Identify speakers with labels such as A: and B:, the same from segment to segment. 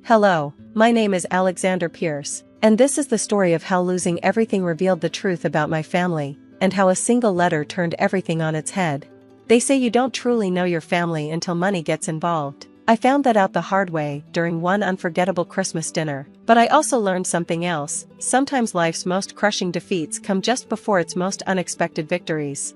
A: Hello, my name is Alexander Pierce, and this is the story of how losing everything revealed the truth about my family, and how a single letter turned everything on its head. They say you don't truly know your family until money gets involved. I found that out the hard way during one unforgettable Christmas dinner, but I also learned something else. Sometimes life's most crushing defeats come just before its most unexpected victories.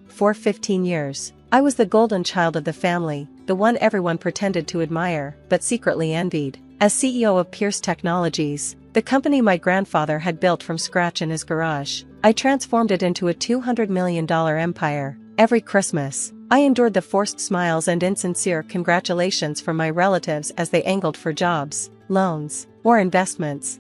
A: For 15 years, I was the golden child of the family, the one everyone pretended to admire, but secretly envied. As CEO of Pierce Technologies, the company my grandfather had built from scratch in his garage, I transformed it into a $200 million empire. Every Christmas, I endured the forced smiles and insincere congratulations from my relatives as they angled for jobs, loans, or investments.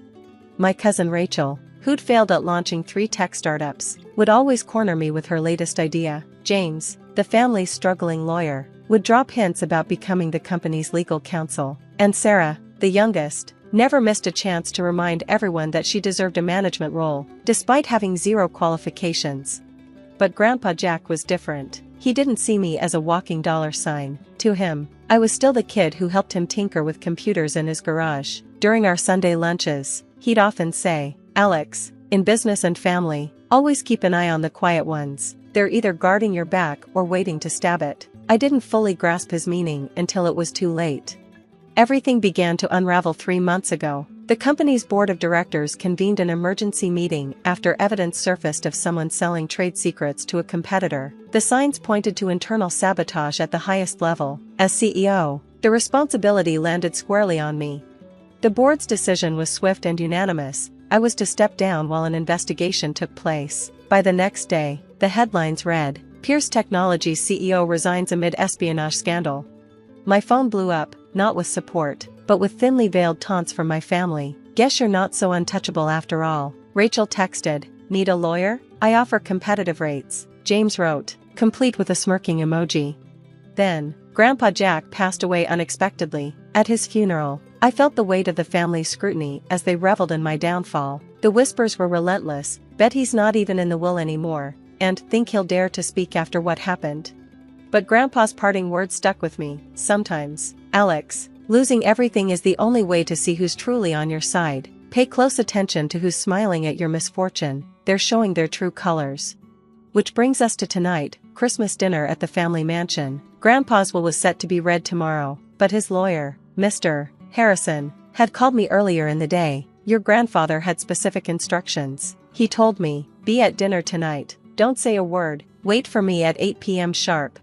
A: My cousin Rachel, who'd failed at launching 3 tech startups, would always corner me with her latest idea. James, the family's struggling lawyer, would drop hints about becoming the company's legal counsel. And Sarah, the youngest, never missed a chance to remind everyone that she deserved a management role, despite having 0 qualifications. But Grandpa Jack was different. He didn't see me as a walking dollar sign. To him, I was still the kid who helped him tinker with computers in his garage. During our Sunday lunches, he'd often say, "Alex, in business and family, always keep an eye on the quiet ones. They're either guarding your back or waiting to stab it." I didn't fully grasp his meaning until it was too late. Everything began to unravel 3 months ago. The company's board of directors convened an emergency meeting after evidence surfaced of someone selling trade secrets to a competitor. The signs pointed to internal sabotage at the highest level. As CEO, the responsibility landed squarely on me. The board's decision was swift and unanimous. I was to step down while an investigation took place. By the next day, the headlines read, "Pierce Technologies CEO resigns amid espionage scandal." My phone blew up, not with support, but with thinly veiled taunts from my family. "Guess you're not so untouchable after all." Rachel texted, "Need a lawyer? I offer competitive rates." James wrote, complete with a smirking emoji. Then, Grandpa Jack passed away unexpectedly. At his funeral, I felt the weight of the family's scrutiny as they reveled in my downfall. The whispers were relentless, "Bet he's not even in the will anymore," and "Think he'll dare to speak after what happened?" But Grandpa's parting words stuck with me. "Sometimes, Alex, losing everything is the only way to see who's truly on your side. Pay close attention to who's smiling at your misfortune. They're showing their true colors." Which brings us to tonight, Christmas dinner at the family mansion. Grandpa's will was set to be read tomorrow, but his lawyer, Mr. Harrison, had called me earlier in the day. "Your grandfather had specific instructions. He told me, be at dinner tonight. Don't say a word. Wait for me at 8 p.m. sharp."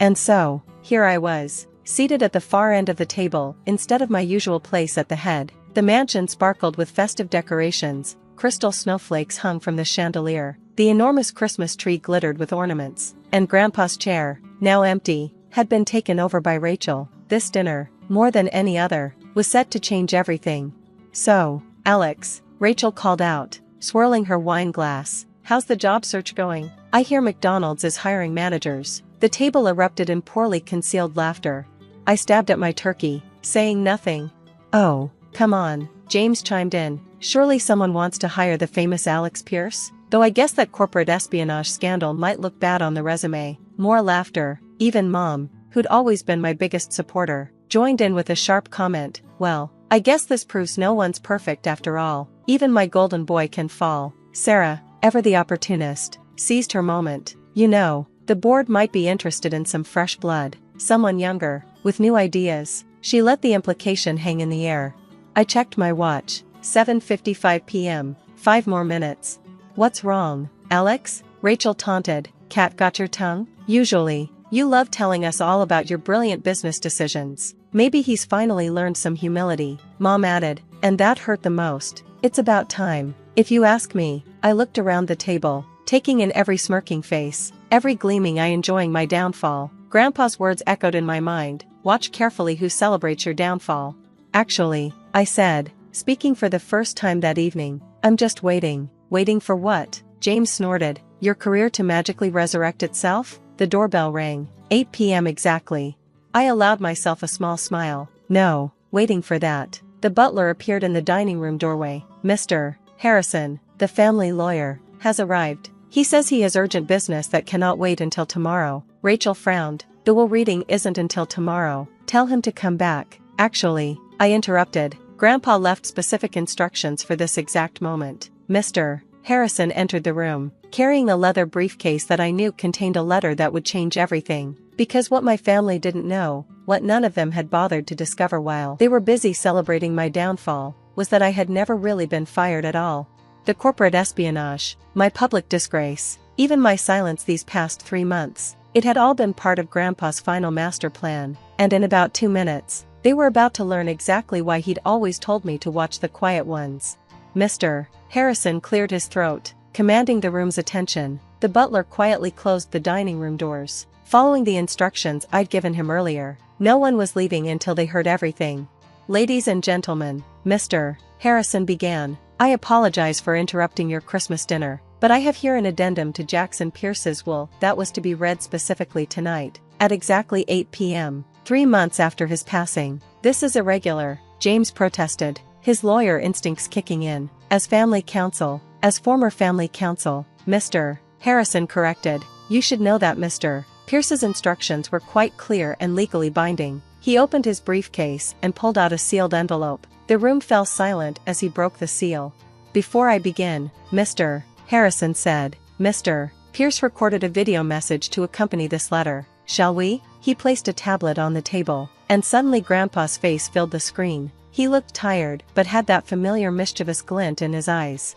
A: And so, here I was, seated at the far end of the table, instead of my usual place at the head. The mansion sparkled with festive decorations, crystal snowflakes hung from the chandelier, the enormous Christmas tree glittered with ornaments, and Grandpa's chair, now empty, had been taken over by Rachel. This dinner, more than any other, was set to change everything. "So, Alex," Rachel called out, swirling her wine glass, "how's the job search going? I hear McDonald's is hiring managers." The table erupted in poorly concealed laughter. I stabbed at my turkey, saying nothing. "Oh, come on," James chimed in. "Surely someone wants to hire the famous Alex Pierce? Though I guess that corporate espionage scandal might look bad on the resume." More laughter. Even Mom, who'd always been my biggest supporter, joined in with a sharp comment. "Well, I guess this proves no one's perfect after all. Even my golden boy can fall." Sarah, ever the opportunist, seized her moment. "You know, the board might be interested in some fresh blood, someone younger, with new ideas." She let the implication hang in the air. I checked my watch. 7:55 p.m. 5 more minutes. "What's wrong, Alex?" Rachel taunted. "Cat got your tongue? Usually, you love telling us all about your brilliant business decisions." "Maybe he's finally learned some humility," Mom added, and that hurt the most. "It's about time, if you ask me." I looked around the table, taking in every smirking face, every gleaming eye enjoying my downfall. Grandpa's words echoed in my mind, "Watch carefully who celebrates your downfall." "Actually," I said, speaking for the first time that evening, "I'm just waiting." "Waiting for what?" James snorted. "Your career to magically resurrect itself?" The doorbell rang. 8 p.m. exactly. I allowed myself a small smile. "No, waiting for that." The butler appeared in the dining room doorway. "Mr. Harrison, the family lawyer, has arrived. He says he has urgent business that cannot wait until tomorrow." Rachel frowned. "The will reading isn't until tomorrow. Tell him to come back." Actually, I interrupted. Grandpa left specific instructions for this exact moment. Mr. Harrison entered the room, carrying a leather briefcase that I knew contained a letter that would change everything. Because what my family didn't know, what none of them had bothered to discover while they were busy celebrating my downfall, was that I had never really been fired at all. The corporate espionage, my public disgrace, even my silence these past 3 months, it had all been part of Grandpa's final master plan, and in about 2 minutes, they were about to learn exactly why he'd always told me to watch the quiet ones. Mr. Harrison cleared his throat, commanding the room's attention. The butler quietly closed the dining room doors, following the instructions I'd given him earlier. No one was leaving until they heard everything. Ladies and gentlemen, Mr. Harrison began, I apologize for interrupting your Christmas dinner, but I have here an addendum to Jackson Pierce's will that was to be read specifically tonight, at exactly 8 p.m., 3 months after his passing. This is irregular, James protested, his lawyer instincts kicking in. As former family counsel, Mr. Harrison corrected, you should know that Mr. Pierce's instructions were quite clear and legally binding. He opened his briefcase and pulled out a sealed envelope. The room fell silent as he broke the seal. Before I begin, Mr. Harrison said, Mr. Pierce recorded a video message to accompany this letter. Shall we? He placed a tablet on the table, and suddenly Grandpa's face filled the screen. He looked tired, but had that familiar mischievous glint in his eyes.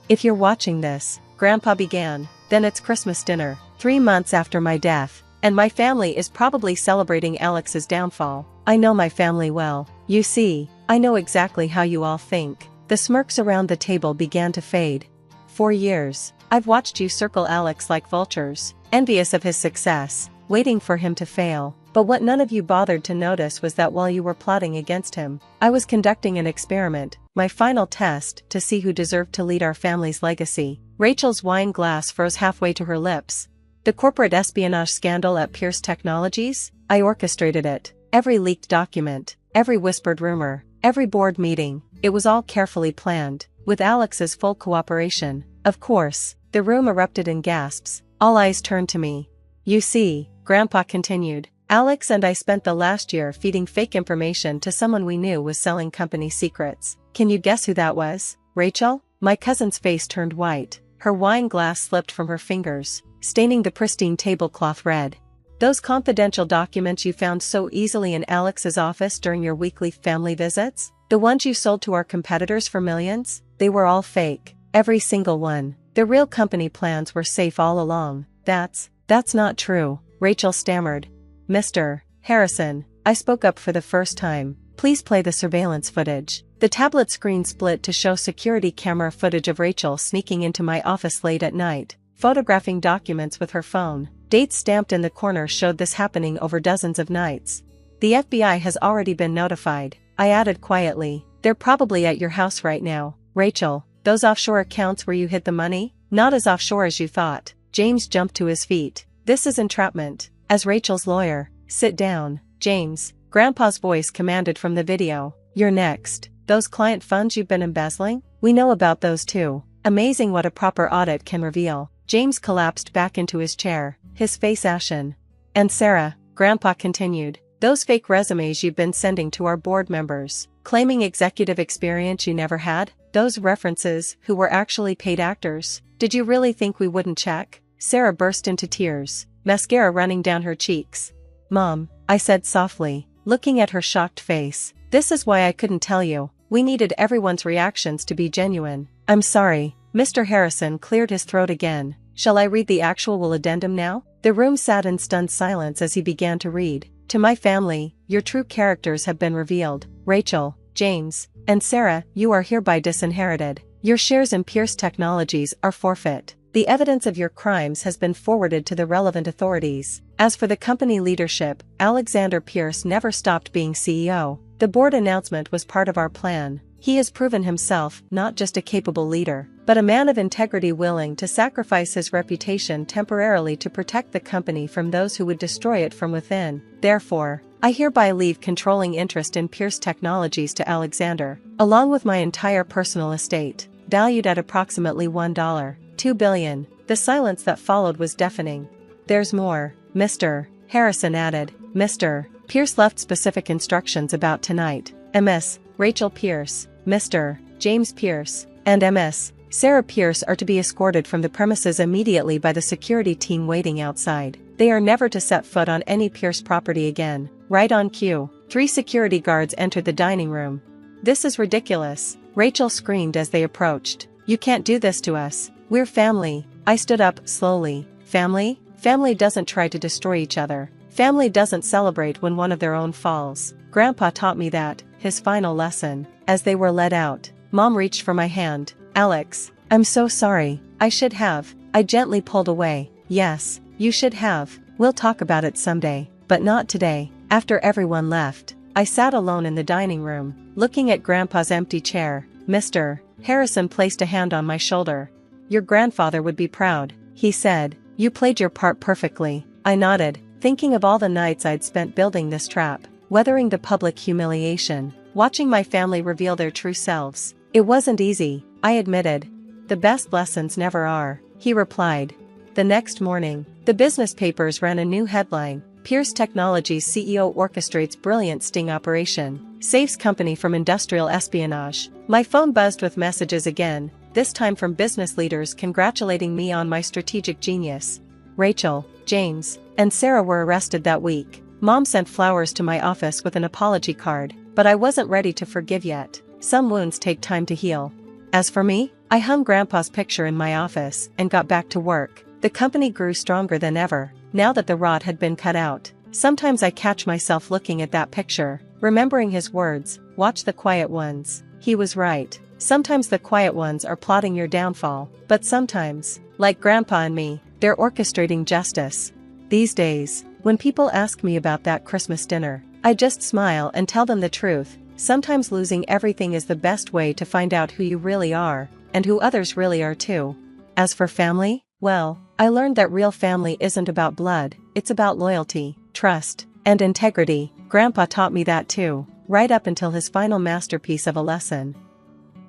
A: If you're watching this, Grandpa began, then it's Christmas dinner, 3 months after my death, and my family is probably celebrating Alex's downfall. I know my family well. You see, I know exactly how you all think. The smirks around the table began to fade. 4 years, I've watched you circle Alex like vultures, envious of his success, waiting for him to fail. But what none of you bothered to notice was that while you were plotting against him, I was conducting an experiment, my final test to see who deserved to lead our family's legacy. Rachel's wine glass froze halfway to her lips. The corporate espionage scandal at Pierce Technologies? I orchestrated it. Every leaked document, every whispered rumor, every board meeting, it was all carefully planned, with Alex's full cooperation. Of course, the room erupted in gasps. All eyes turned to me. You see, Grandpa continued, Alex and I spent the last year feeding fake information to someone we knew was selling company secrets. Can you guess who that was? Rachel? My cousin's face turned white. Her wine glass slipped from her fingers, staining the pristine tablecloth red. Those confidential documents you found so easily in Alex's office during your weekly family visits? The ones you sold to our competitors for millions? They were all fake. Every single one. The real company plans were safe all along. That's not true, Rachel stammered. Mr. Harrison, I spoke up for the first time. Please play the surveillance footage. The tablet screen split to show security camera footage of Rachel sneaking into my office late at night, photographing documents with her phone. Dates stamped in the corner showed this happening over dozens of nights. The FBI has already been notified, I added quietly. They're probably at your house right now. Rachel, those offshore accounts where you hid the money? Not as offshore as you thought. James jumped to his feet. This is entrapment. As Rachel's lawyer, sit down, James, Grandpa's voice commanded from the video. You're next. Those client funds you've been embezzling? We know about those too. Amazing what a proper audit can reveal. James collapsed back into his chair, his face ashen. And Sarah, Grandpa continued, those fake resumes you've been sending to our board members, claiming executive experience you never had? Those references who were actually paid actors? Did you really think we wouldn't check? Sarah burst into tears, mascara running down her cheeks. Mom, I said softly, looking at her shocked face, this is why I couldn't tell you. We needed everyone's reactions to be genuine. I'm sorry. Mr. Harrison cleared his throat again. Shall I read the actual will addendum now? The room sat in stunned silence as he began to read. To my family, your true characters have been revealed. Rachel, James, and Sarah, you are hereby disinherited. Your shares in Pierce Technologies are forfeit. The evidence of your crimes has been forwarded to the relevant authorities. As for the company leadership, Alexander Pierce never stopped being CEO. The board announcement was part of our plan. He has proven himself not just a capable leader, but a man of integrity willing to sacrifice his reputation temporarily to protect the company from those who would destroy it from within. Therefore, I hereby leave controlling interest in Pierce Technologies to Alexander, along with my entire personal estate, valued at approximately $1.2 billion. The silence that followed was deafening. There's more, Mr. Harrison added. Mr. Pierce left specific instructions about tonight. Ms. Rachel Pierce, Mr. James Pierce, and Ms. Sarah Pierce are to be escorted from the premises immediately by the security team waiting outside. They are never to set foot on any Pierce property again. Right on cue, 3 security guards entered the dining room. "This is ridiculous," Rachel screamed as they approached. "You can't do this to us. We're family." I stood up slowly. Family? Family doesn't try to destroy each other. Family doesn't celebrate when one of their own falls. Grandpa taught me that, his final lesson. As they were led out, Mom reached for my hand. "Alex, I'm so sorry. I should have." I gently pulled away. "Yes, you should have. We'll talk about it someday, but not today." After everyone left, I sat alone in the dining room, looking at Grandpa's empty chair. Mr. Harrison placed a hand on my shoulder. "Your grandfather would be proud," he said. "You played your part perfectly." I nodded, thinking of all the nights I'd spent building this trap, weathering the public humiliation, watching my family reveal their true selves. "It wasn't easy," I admitted. "The best lessons never are," he replied. The next morning, the business papers ran a new headline: Pierce Technologies CEO orchestrates brilliant sting operation, saves company from industrial espionage. My phone buzzed with messages again, this time from business leaders congratulating me on my strategic genius. Rachel, James, and Sarah were arrested that week. Mom sent flowers to my office with an apology card, but I wasn't ready to forgive yet. Some wounds take time to heal. As for me, I hung Grandpa's picture in my office and got back to work. The company grew stronger than ever, now that the rot had been cut out. Sometimes I catch myself looking at that picture, remembering his words, "Watch the quiet ones." He was right. Sometimes the quiet ones are plotting your downfall, but sometimes, like Grandpa and me, they're orchestrating justice. These days, when people ask me about that Christmas dinner, I just smile and tell them the truth. Sometimes losing everything is the best way to find out who you really are, and who others really are too. As for family, well, I learned that real family isn't about blood, it's about loyalty, trust, and integrity. Grandpa taught me that too, right up until his final masterpiece of a lesson.